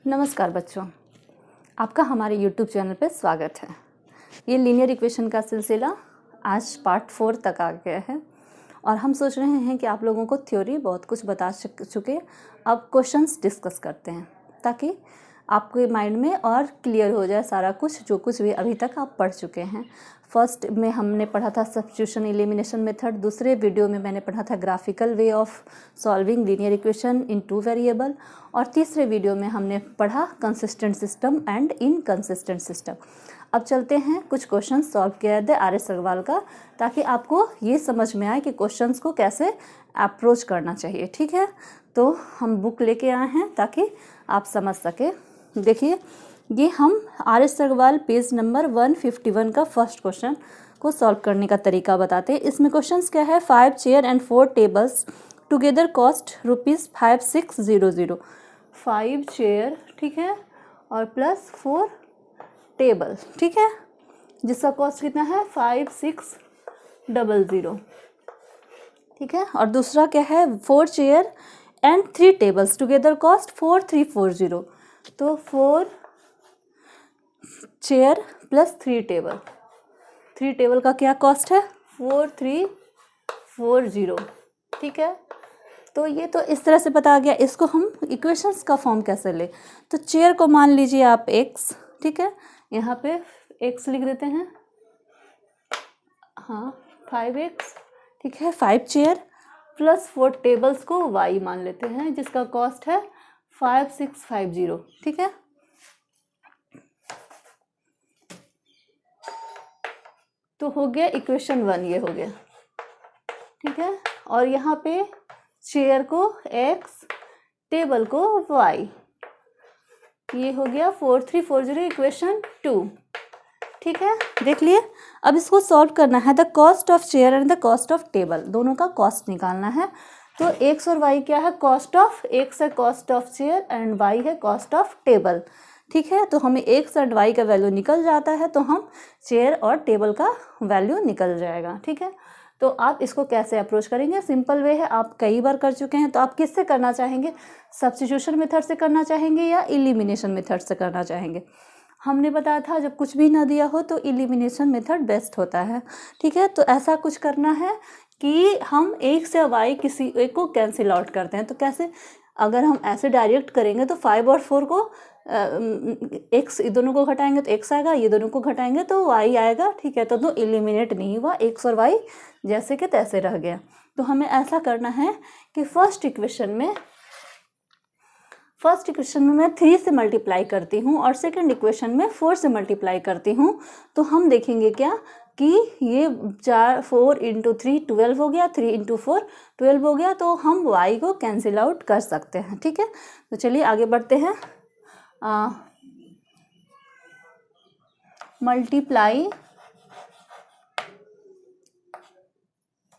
नमस्कार बच्चों, आपका हमारे YouTube चैनल पर स्वागत है। ये लीनियर इक्वेशन का सिलसिला आज पार्ट 4 तक आ गया है और हम सोच रहे हैं कि आप लोगों को थ्योरी बहुत कुछ बता चुके, अब क्वेश्चंस डिस्कस करते हैं ताकि आपके माइंड में और क्लियर हो जाए सारा कुछ जो कुछ भी अभी तक आप पढ़ चुके हैं। फर्स्ट में हमने पढ़ा था सब्स्टिट्यूशन एलिमिनेशन मेथड, दूसरे वीडियो में मैंने पढ़ा था graphical way of solving linear equation in 2 variable और तीसरे वीडियो में हमने पढ़ा consistent system and inconsistent system. अब चलते हैं कुछ क्वेश्चन सॉल्व किया है आर.एस. अग्रवाल का, ताकि आपको ये समझ में आए कि क्वेश्चंस को कैसे अप्रोच करना चाहिए। ठीक है, तो हम बुक लेके आए हैं ताकि आप समझ सके। देखिए, ये हम आर.एस. अग्रवाल पेज नंबर 151 का फर्स्ट क्वेश्चन को सॉल्व करने का तरीका बताते हैं। इसमें क्वेश्चंस क्या है, 5 chair and 4 tables together cost ₹5600। 5 chair, ठीक है, और प्लस 4 टेबल, ठीक है, जिसका कॉस्ट कितना है 5600, ठीक है। और दूसरा क्या है, 4 chair and 3 tables together cost 4340। तो 4 चेयर प्लस 3 टेबल, 3 टेबल का क्या कॉस्ट है 4340, ठीक है। तो ये तो इस तरह से पता गया। इसको हम इक्वेशंस का फॉर्म कैसे ले, तो चेयर को मान लीजिए आप x, ठीक है, यहाँ पे x लिख देते हैं, हाँ 5x, ठीक है, 5 चेयर प्लस 4 टेबल्स को y मान लेते हैं जिसका कॉस्ट है 5650, ठीक है। तो हो गया इक्वेशन 1, ये हो गया, ठीक है। और यहाँ पे चेयर को x, टेबल को y, ये हो गया 4340 इक्वेशन 2, ठीक है। देख लिए, अब इसको सॉल्व करना है। The cost of chair and the cost of table, दोनों का कॉस्ट निकालना है। तो x और y क्या है, कॉस्ट ऑफ, x है cost of chair and y है कॉस्ट ऑफ टेबल, ठीक है। तो हमें x एंड y का वैल्यू निकल जाता है तो हम चेयर और टेबल का वैल्यू निकल जाएगा, ठीक है। तो आप इसको कैसे अप्रोच करेंगे, सिंपल वे है, आप कई बार कर चुके हैं। तो आप किससे करना चाहेंगे, सब्स्टिट्यूशन मेथड से करना चाहेंगे या एलिमिनेशन मेथड से करना चाहेंगे। हमने बताया था जब कुछ भी ना दिया हो तो एलिमिनेशन मेथड बेस्ट होता है, ठीक है। तो ऐसा कुछ करना है कि हम x से y किसी एक को कैंसिल आउट करते हैं। तो कैसे, अगर हम ऐसे डायरेक्ट करेंगे तो 5 और 4 को x, दोनों को घटाएंगे तो x आएगा, ये दोनों को घटाएंगे तो y आएगा, ठीक है। तो एलिमिनेट नहीं हुआ, x और y जैसे कि तैसे रह गया। तो हमें ऐसा करना है कि फर्स्ट इक्वेशन में मैं 3 से मल्टीप्लाई करती हूँ और सेकंड इक्वेशन में 4 से मल्टीप्लाई करती हूँ। तो हम देखेंगे क्या कि ये 4 × 3 12 हो गया, 3 × 4 12 हो गया। तो हम y को कैंसिल आउट कर सकते हैं, ठीक है। तो चलिए आगे बढ़ते हैं। मल्टीप्लाई,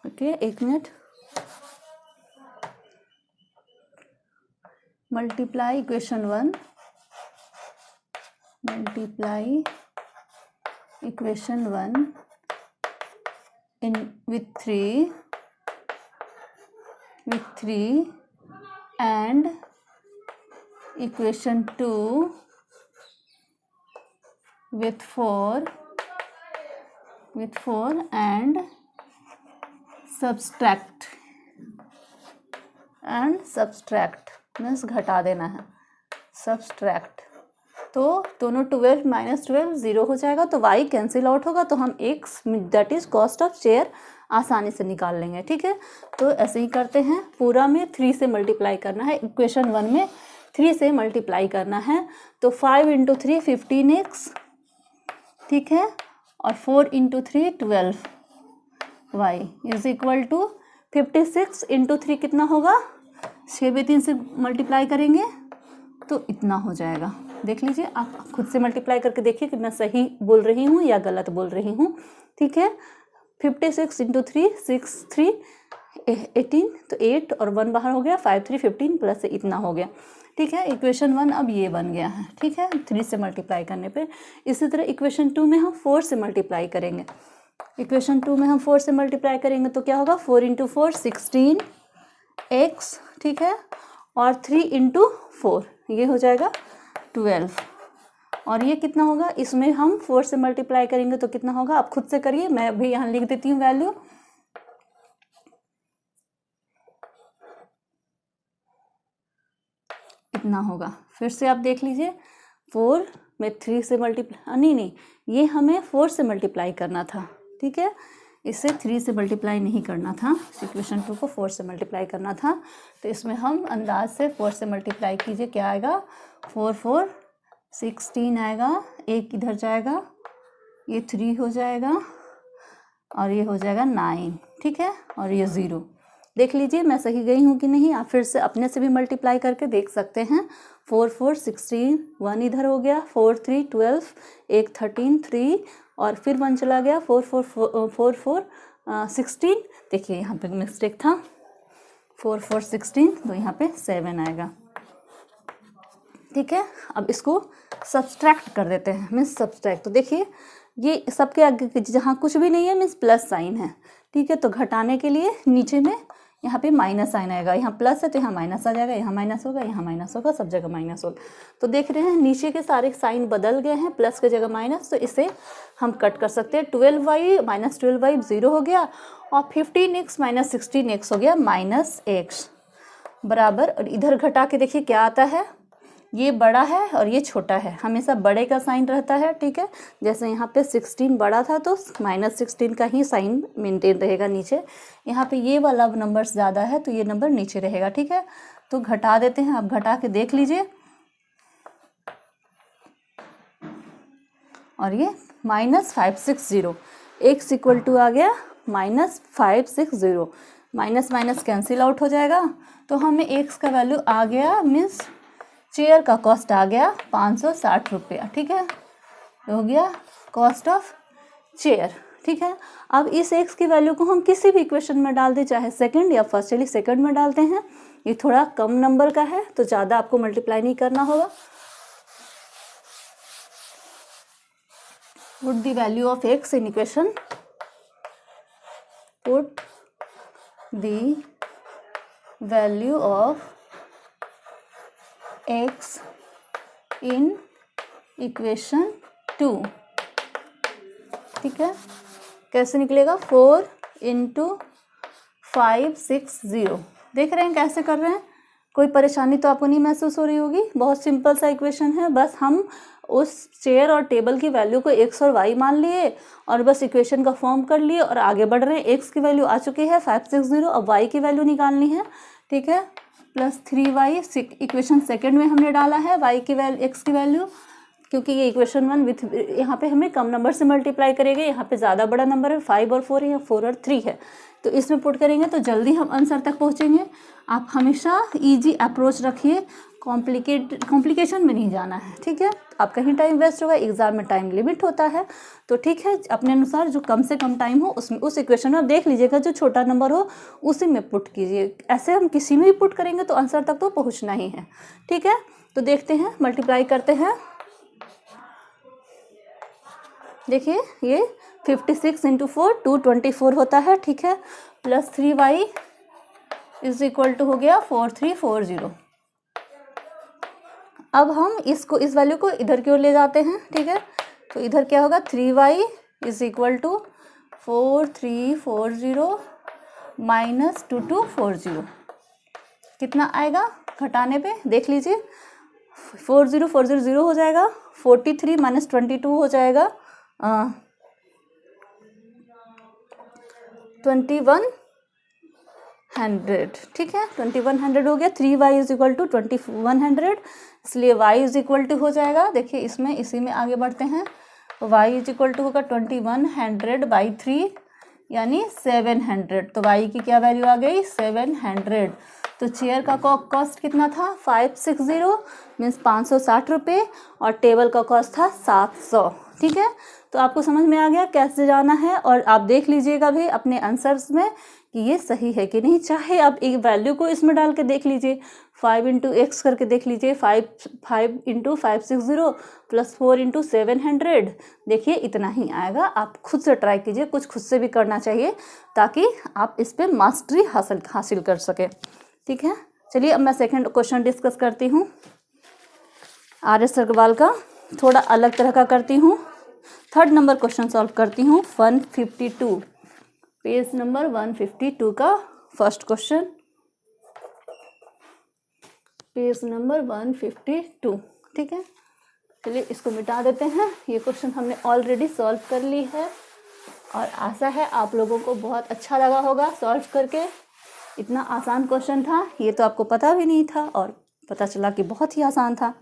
ओके, एक minute, multiply equation 1, multiply equation 1 in with 3 and equation 2 with 4 and subtract means घटा देना है, सब्सट्रैक्ट। तो दोनों 12 - 12 0 हो जाएगा, तो y कैंसिल आउट होगा, तो हम x that is cost of chair आसानी से निकाल लेंगे, ठीक है। तो ऐसे ही करते हैं, पूरा में 3 से मल्टीप्लाई करना है, इक्वेशन 1 में 3 से मल्टीप्लाई करना है। तो 5 × 3 15x, ठीक है, और 4 × 3 12, y इज इक्वल टू 56 × 3 कितना होगा, 6/3 से मल्टीप्लाई करेंगे तो इतना हो जाएगा। देख लीजिए, आप खुद से मल्टीप्लाई करके देखिए कि मैं सही बोल रही हूँ या गलत बोल रही हूँ, ठीक है। 56 × 3 6 3 18, तो 8 और 1 बाहर हो गया, 5 3 15 प्लस से इतना हो गया, ठीक है। इक्वेशन 1 अब ये बन गया है, ठीक है, 3 से मल्टीप्लाई करने पे। इसी तरह इक्वेशन 2 में हम 4 से मल्टीप्लाई करेंगे। इक्वेशन 2 में हम 4 से मल्टीप्लाई करेंगे तो क्या होगा, 4 × 4 16x, ठीक है, और 3 × 4 ये हो जाएगा 12 और ये कितना होगा, इसमें हम 4 से मल्टीप्लाई करेंगे तो कितना होगा, आप खुद से करिए, मैं अभी यहाँ लिख देती हूँ वैल्यू। इतना होगा, फिर से आप देख लीजिए, 4 में 3 से मल्टीप्लाई, नहीं ये हमें 4 से मल्टीप्लाई करना था, ठीक है, इसे 3 से मल्टीप्लाई नहीं करना था, इक्वेशन 2 को 4 से मल्टीप्लाई करना था। तो इसमें हम अंदाज से 4 से मल्टीप्लाई कीजिए, क्या आएगा, 4 4 16 आएगा, एक इधर जाएगा, ये 3 हो जाएगा और ये हो जाएगा 9, ठीक है, और ये 0। देख लीजिए मैं सही गई हूँ कि नहीं, आप फिर से अपने से भी मल्टीप्लाई करके देख सकते हैं। 4 4 16, 1 इधर हो गया, 4 3 12, एक 13 3 और फिर 1 चला गया, 4 4 16। देखिए यहाँ पे मिस्टेक था, 4 4 16, तो यहाँ पे 7 आएगा, ठीक है। अब इसको सब्सट्रैक्ट कर देते हैं, मीन्स सब्सट्रैक्ट। तो देखिए ये सबके आगे जहाँ कुछ भी नहीं है मीन्स प्लस साइन है, ठीक है, तो घटाने के लिए नीचे में यहाँ पे माइनस साइन आएगा, यहाँ प्लस है तो यहाँ माइनस आ जाएगा, यहाँ माइनस होगा, यहाँ माइनस होगा, सब जगह माइनस होगा। तो देख रहे हैं नीचे के सारे साइन बदल गए हैं, प्लस की जगह माइनस, तो इसे हम कट कर सकते हैं। 12y माइनस 12y 0 हो गया और 15x माइनस 16x हो गया माइनस x बराबर। और इधर घटा के देखिए क्या आता है, ये बड़ा है और ये छोटा है, हमेशा बड़े का साइन रहता है, ठीक है। जैसे यहाँ पे 16 बड़ा था तो माइनस 16 का ही साइन मेंटेन रहेगा नीचे, यहाँ पे ये वाला नंबर ज़्यादा है तो ये नंबर नीचे रहेगा, ठीक है। तो घटा देते हैं, आप घटा के देख लीजिए, और ये माइनस 560, x इक्वल टू आ गया minus 560, minus minus cancel out हो जाएगा, तो हमें x का वैल्यू आ गया, मीन्स चेयर का कॉस्ट आ गया 560 रुपया, ठीक है, हो गया कॉस्ट ऑफ चेयर, ठीक है। अब इस x की वैल्यू को हम किसी भी इक्वेशन में डाल दें, चाहे सेकंड या फर्स्ट, चलिए सेकंड में डालते हैं, ये थोड़ा कम नंबर का है तो ज़्यादा आपको मल्टीप्लाई नहीं करना होगा। Put the value of x in equation, put the value of x in equation 2, ठीक है। कैसे निकलेगा, 4 इंटू 560, देख रहे हैं कैसे कर रहे हैं, कोई परेशानी तो आपको नहीं महसूस हो रही होगी, बहुत सिंपल सा इक्वेशन है। बस हम उस चेयर और टेबल की वैल्यू को x और y मान लिए और बस इक्वेशन का फॉर्म कर लिए और आगे बढ़ रहे हैं। x की वैल्यू आ चुकी है 560, अब y की वैल्यू निकालनी है, ठीक है, प्लस 3y इक्वेशन सेकंड में हमने डाला है, y की वैल्यू x की वैल्यू, क्योंकि ये इक्वेशन 1 विथ यहाँ पे हमें कम नंबर से मल्टीप्लाई करेंगे, यहाँ पे ज़्यादा बड़ा नंबर है 5 और 4 है, यहाँ 4 और 3 है, तो इसमें पुट करेंगे तो जल्दी हम आंसर तक पहुँचेंगे। आप हमेशा इजी अप्रोच रखिए, कॉम्प्लिकेशन में नहीं जाना है, ठीक है। आपका ही टाइम वेस्ट होगा, एग्जाम में टाइम लिमिट होता है, तो ठीक है, अपने अनुसार जो कम से कम टाइम हो उसमें उस इक्वेशन में आप देख लीजिएगा, जो छोटा नंबर हो उसी में पुट कीजिए। ऐसे हम किसी में भी पुट करेंगे तो आंसर तक तो पहुंचना ही है, ठीक है। तो देखते हैं, मल्टीप्लाई करते हैं, देखिए ये 56 इंटू 4 224 होता है, ठीक है, plus 3y is equal to हो गया 4340। अब हम इसको, इस वैल्यू को इधर की ओर ले जाते हैं, ठीक है, तो इधर क्या होगा, 3y is equal to 4340 minus 2240, कितना आएगा घटाने पे, देख लीजिए, 40400 0 हो जाएगा, 43 माइनस 22 हो जाएगा 2100, ठीक है, 2100 हो गया। 3y इज इक्वल टू 2100, इसलिए y इज इक्वल टू हो जाएगा, देखिए इसमें इसी में आगे बढ़ते हैं, y इज इक्वल टू होगा 2100 बाई 3 यानी 700, तो y की क्या वैल्यू आ गई 700। तो चेयर का कॉस्ट कितना था 560 मीन्स 560 रुपये और टेबल का कॉस्ट था 700, ठीक है। तो आपको समझ में आ गया कैसे जाना है, और आप देख लीजिएगा भी अपने आंसर्स में कि ये सही है कि नहीं, चाहे आप एक वैल्यू को इसमें डाल के देख लीजिए, 5 इंटू एक्स करके देख लीजिए, 5 इंटू 560 प्लस 4 इंटू 700, देखिए इतना ही आएगा। आप खुद से ट्राई कीजिए, कुछ खुद से भी करना चाहिए ताकि आप इस पर मास्टरी हासिल कर सकें, ठीक है। चलिए अब मैं सेकंड क्वेश्चन डिस्कस करती हूँ। RS अग्रवाल का थोड़ा अलग तरह का करती हूँ। 3rd नंबर क्वेश्चन सॉल्व करती हूँ 152, पेज नंबर 152 का फर्स्ट क्वेश्चन, पेज नंबर 152। ठीक है, चलिए इसको मिटा देते हैं। ये क्वेश्चन हमने ऑलरेडी सॉल्व कर ली है और आशा है आप लोगों को बहुत अच्छा लगा होगा सॉल्व करके। इतना आसान क्वेश्चन था, ये तो आपको पता भी नहीं था और पता चला कि बहुत ही आसान था।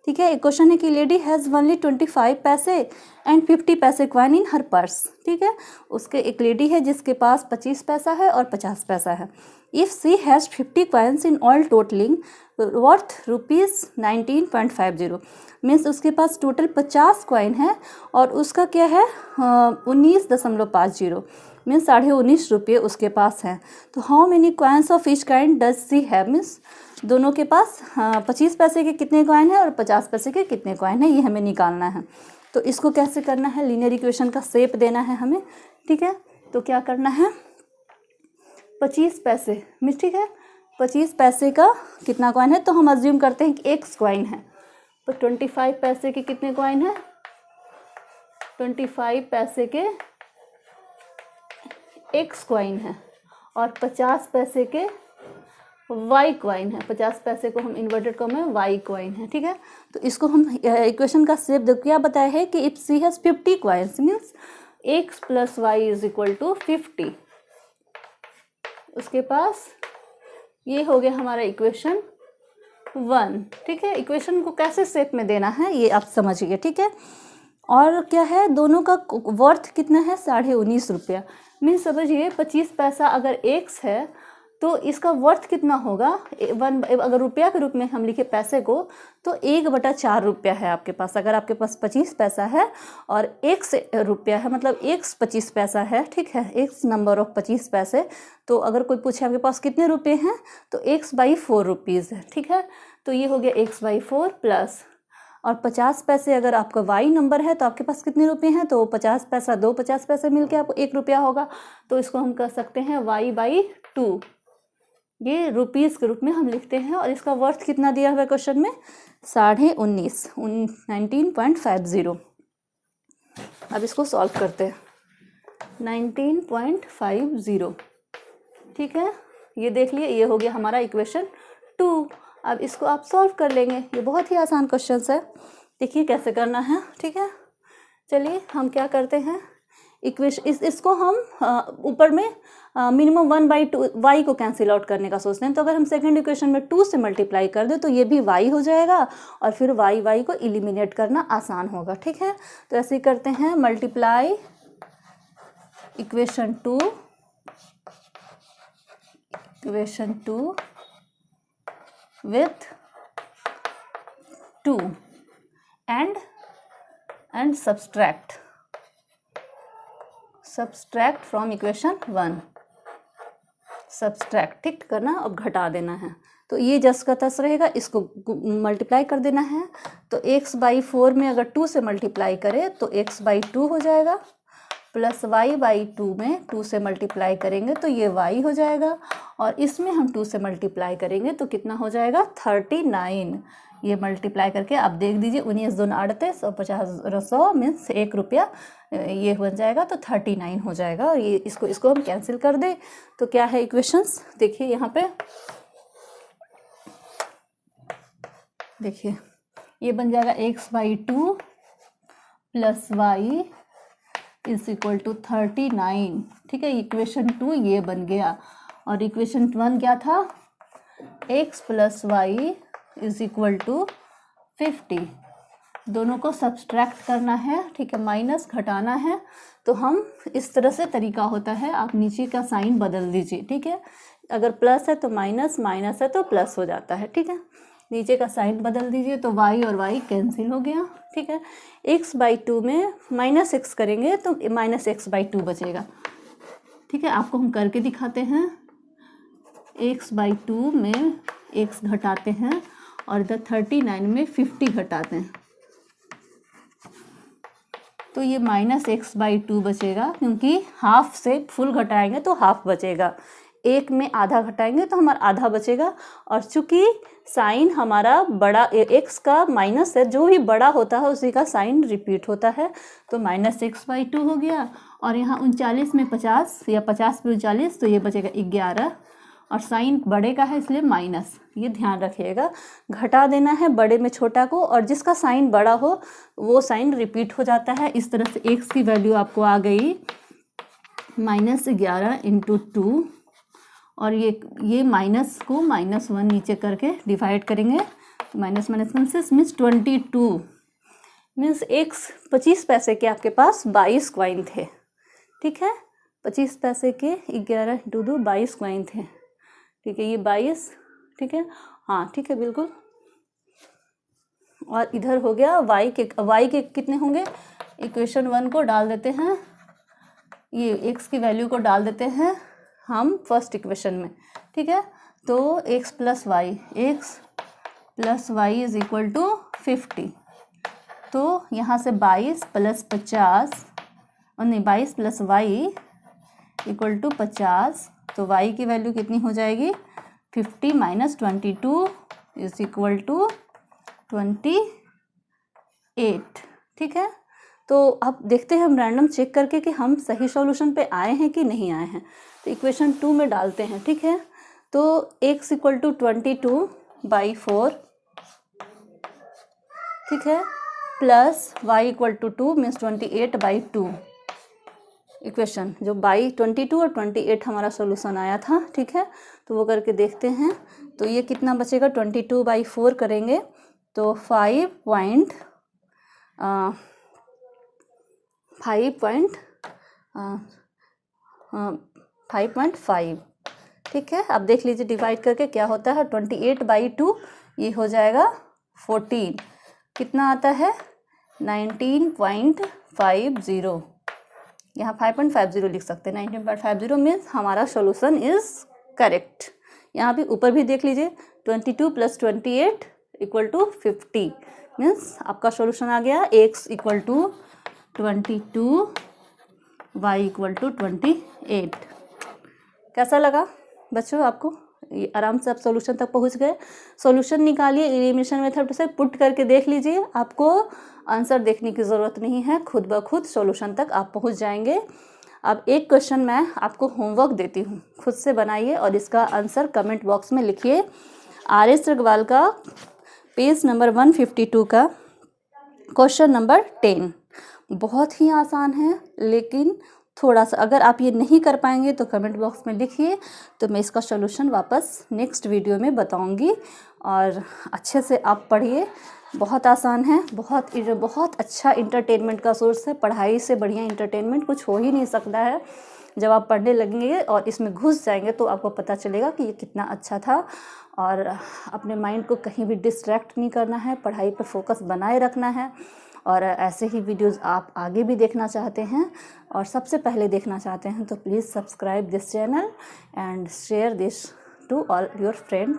ठीक है, एक क्वेश्चन है कि लेडी हैज़ ओनली 25 पैसे एंड 50 पैसे कॉइन इन हर पर्स। ठीक है, उसके एक लेडी है जिसके पास 25 पैसा है और 50 पैसा है। If she has 50 coins in all totalling worth ₹19.50, means उसके पास टोटल 50 कॉइन है और उसका क्या है 19.50, मीन्स 19.5 रुपये उसके पास हैं। तो how many coins of each kind does she have, means दोनों के पास 25 पैसे के कितने कॉइन है और 50 पैसे के कितने कॉइन है, ये हमें निकालना है। तो इसको कैसे करना है, लीनियर इक्वेशन का शेप देना है हमें। ठीक है, तो क्या करना है 25 पैसे मीन्स, ठीक है 25 पैसे का कितना कॉइन है, तो हम अज्यूम करते हैं कि x कॉइन है। तो 25 पैसे के कितने कॉइन है, 25 पैसे के x कॉइन है और 50 पैसे के y कॉइन है। 50 पैसे को हम इन्वर्टेड कॉमा में y कॉइन है। ठीक है, तो इसको हम इक्वेशन का शेप देखो, क्या बताया है कि if she has 50 coins means x + y = 50। उसके पास ये हो गया हमारा इक्वेशन 1। ठीक है, इक्वेशन को कैसे शेप में देना है ये आप समझिए। ठीक है, और क्या है दोनों का वर्थ कितना है 19.5 रुपया, मीन्स समझिए 25 पैसा अगर x है तो इसका वर्थ कितना होगा 1, अगर रुपया के रूप में हम लिखे पैसे को तो 1/4 रुपया है आपके पास। अगर आपके पास 25 पैसा है और x रुपया है मतलब x 25 पैसा है, ठीक है x नंबर ऑफ 25 पैसे, तो अगर कोई पूछे आपके पास कितने रुपये हैं तो x/4 रुपीज़ है। ठीक है, तो ये हो गया x/4 प्लस, और 50 पैसे अगर आपका y नंबर है तो आपके पास कितने रुपये हैं, तो 50 पैसा 2 50 पैसे मिलके आपको 1 रुपया होगा। तो इसको हम कर सकते हैं y/2, ये रुपीज़ के रूप में हम लिखते हैं। और इसका वर्थ कितना दिया हुआ है क्वेश्चन में 19.50। अब इसको सॉल्व करते हैं 19.50। ठीक है, ये देख लिए, ये हो गया हमारा इक्वेशन 2। अब इसको आप सॉल्व कर लेंगे, ये बहुत ही आसान क्वेश्चन है। देखिए कैसे करना है। ठीक है, चलिए हम क्या करते हैं इक्वेशन इसको हम ऊपर में मिनिमम 1/2 y को कैंसिल आउट करने का सोचते हैं। तो अगर हम सेकंड इक्वेशन में 2 से मल्टीप्लाई कर दें तो ये भी y हो जाएगा और फिर y को एलिमिनेट करना आसान होगा। ठीक है, तो ऐसे ही करते हैं, multiply equation 2 with 2 and subtract from equation 1। Subtract ठीक करना और घटा देना है। तो ये जस का तस रहेगा, इसको मल्टीप्लाई कर देना है। तो x/4 में अगर 2 से मल्टीप्लाई करें तो x/2 हो जाएगा, प्लस y/2 में 2 से मल्टीप्लाई करेंगे तो ये y हो जाएगा, और इसमें हम 2 से मल्टीप्लाई करेंगे तो कितना हो जाएगा 39। ये मल्टीप्लाई करके आप देख दीजिए, 19 दूनी 38 और 50 100 मीन्स 1 रुपया ये बन जाएगा, तो 39 हो जाएगा। और ये इसको हम कैंसिल कर दें तो क्या है इक्वेशंस, देखिए यहाँ पे देखिए ये बन जाएगा x/2 प्लस y = 39। ठीक है, इक्वेशन 2 ये बन गया। और इक्वेशन 1 क्या था, x + y = 50। दोनों को सब्सट्रैक्ट करना है, ठीक है, माइनस घटाना है। तो हम इस तरह से तरीका होता है, आप नीचे का साइन बदल दीजिए। ठीक है, अगर प्लस है तो माइनस, माइनस है तो प्लस हो जाता है। ठीक है, नीचे का साइन बदल दीजिए तो y और y कैंसिल हो गया। ठीक है, x/2 में -x करेंगे तो -x/2 बचेगा। ठीक है, आपको हम करके दिखाते हैं। x/2 में x घटाते हैं और इधर 39 में 50 घटाते हैं तो ये -x/2 बचेगा, क्योंकि हाफ से फुल घटाएंगे तो हाफ बचेगा। 1 में आधा घटाएंगे तो हमारा आधा बचेगा, और चूंकि साइन हमारा बड़ा x का माइनस है, जो भी बड़ा होता है उसी का साइन रिपीट होता है, तो -x/2 हो गया। और यहाँ 39 में 50 या 50 पे 39, तो ये बचेगा 11, और साइन बड़े का है इसलिए माइनस, ये ध्यान रखिएगा। घटा देना है बड़े में छोटा को, और जिसका साइन बड़ा हो वो साइन रिपीट हो जाता है। इस तरह से x की वैल्यू आपको आ गई -11 × 2, और ये माइनस को -1 नीचे करके डिवाइड करेंगे, माइनस मीन्स 22, मीन्स 25 पैसे के आपके पास 22 कॉइन थे। ठीक है, 25 पैसे के 11 × 2 22 कॉइन थे। ठीक है, ये 22, ठीक है, हाँ ठीक है बिल्कुल। और इधर हो गया y के कितने होंगे, इक्वेशन 1 को डाल देते हैं, ये x की वैल्यू को डाल देते हैं हम फर्स्ट इक्वेशन में। ठीक है, तो x + y is equal to 50, तो यहाँ से 22 + 50, और नहीं 22 + y इक्वल टू 50, तो y की वैल्यू कितनी हो जाएगी, 50 - 22 इज इक्वल टू 28। ठीक है, तो अब देखते हैं हम रैंडम चेक करके कि हम सही सॉल्यूशन पे आए हैं कि नहीं आए हैं। तो इक्वेशन 2 में डालते हैं। ठीक है, तो x इक्वल टू 22/4, ठीक है, plus y equal to 2 means 28/2। Equation जो 22 और 28 हमारा सॉल्यूशन आया था। ठीक है, तो वो करके देखते हैं, तो ये कितना बचेगा, 22/4 करेंगे तो 5.5। ठीक है, अब देख लीजिए डिवाइड करके क्या होता है, 28/2 ये हो जाएगा 14, कितना आता है 19.50, यहाँ 5.50 लिख सकते हैं। 19.50 मीन्स हमारा सॉल्यूशन इज करेक्ट। यहाँ पे ऊपर भी देख लीजिए, 22 + 28 इक्वल टू 50, मीन्स आपका सॉल्यूशन आ गया x equal to 22, y equal to 28। कैसा लगा बच्चों आपको, ये आराम से आप सॉल्यूशन तक पहुंच गए। सॉल्यूशन निकालिए, एलिमिनेशन मेथड से पुट करके देख लीजिए, आपको आंसर देखने की ज़रूरत नहीं है, खुद ब खुद सॉल्यूशन तक आप पहुंच जाएंगे। अब एक क्वेश्चन मैं आपको होमवर्क देती हूँ, खुद से बनाइए और इसका आंसर कमेंट बॉक्स में लिखिए। RS अग्रवाल का पेज नंबर 152 का क्वेश्चन नंबर 10 बहुत ही आसान है, लेकिन थोड़ा सा अगर आप ये नहीं कर पाएंगे तो कमेंट बॉक्स में लिखिए, तो मैं इसका सॉल्यूशन वापस नेक्स्ट वीडियो में बताऊंगी। और अच्छे से आप पढ़िए, बहुत आसान है, बहुत अच्छा इंटरटेनमेंट का सोर्स है। पढ़ाई से बढ़िया इंटरटेनमेंट कुछ हो ही नहीं सकता है। जब आप पढ़ने लगेंगे और इसमें घुस जाएंगे तो आपको पता चलेगा कि ये कितना अच्छा था। और अपने माइंड को कहीं भी डिस्ट्रैक्ट नहीं करना है, पढ़ाई पर फोकस बनाए रखना है। और ऐसे ही वीडियोस आप आगे भी देखना चाहते हैं और सबसे पहले देखना चाहते हैं तो please subscribe this channel and share this to all your friend.